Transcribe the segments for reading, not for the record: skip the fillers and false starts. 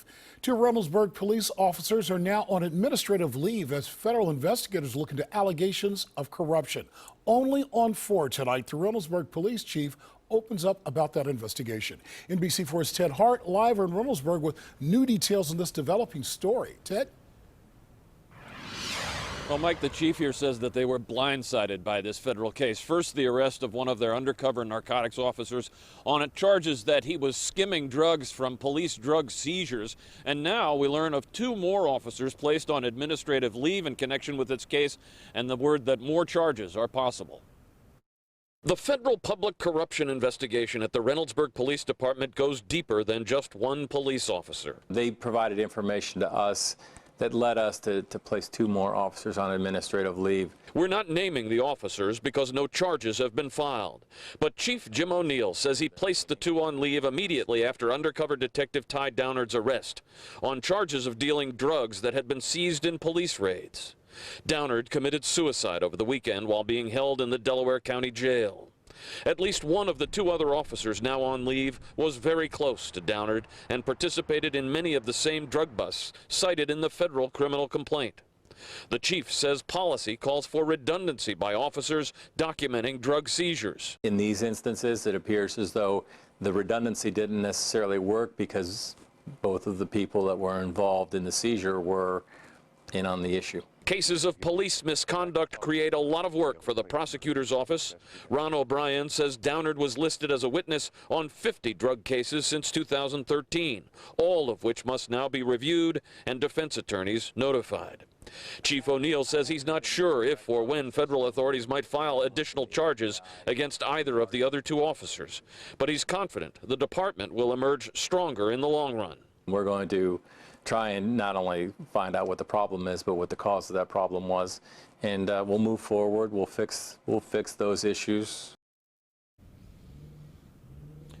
Chief. Two Reynoldsburg police officers are now on administrative leave as federal investigators look into allegations of corruption. Only on 4 tonight, the Reynoldsburg police chief opens up about that investigation. NBC4's Ted Hart live in Reynoldsburg with new details on this developing story. Ted? Well, Mike, the chief here says that they were blindsided by this federal case. First, the arrest of one of their undercover narcotics officers on charges that he was skimming drugs from police drug seizures. And now we learn of 2 more officers placed on administrative leave in connection with this case, and the word that more charges are possible. The federal public corruption investigation at the Reynoldsburg Police Department goes deeper than just one police officer. They provided information to us that led us to place 2 more officers on administrative leave. We're not naming the officers because no charges have been filed. But Chief Jim O'Neill says he placed the 2 on leave immediately after undercover detective Ty Downard's arrest on charges of dealing drugs that had been seized in police raids. Downard committed suicide over the weekend while being held in the Delaware County Jail. At least one of the 2 other officers now on leave was very close to Downard and participated in many of the same drug busts cited in the federal criminal complaint. The chief says policy calls for redundancy by officers documenting drug seizures. In these instances, it appears as though the redundancy didn't necessarily work because both of the people that were involved in the seizure were in on the issue. Cases of police misconduct create a lot of work for the prosecutor's office. Ron O'Brien says Downard was listed as a witness on 50 drug cases since 2013, all of which must now be reviewed and defense attorneys notified. Chief O'Neill says he's not sure if or when federal authorities might file additional charges against either of the other 2 officers, but he's confident the department will emerge stronger in the long run. We're going to try and not only find out what the problem is, but what the cause of that problem was. And we'll move forward. We'll fix those issues.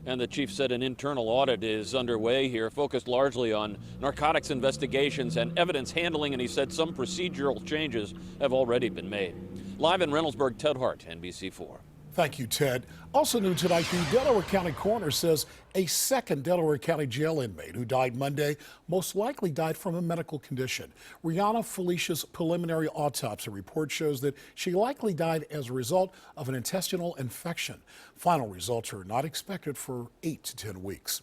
And the chief said an internal audit is underway here, focused largely on narcotics investigations and evidence handling, and he said some procedural changes have already been made. Live in Reynoldsburg, Ted Hart, NBC4. Thank you, Ted. Also new tonight, the Delaware County coroner says a second Delaware County jail inmate who died Monday most likely died from a medical condition. Rihanna Felicia's preliminary autopsy report shows that she likely died as a result of an intestinal infection. Final results are not expected for 8 to 10 weeks.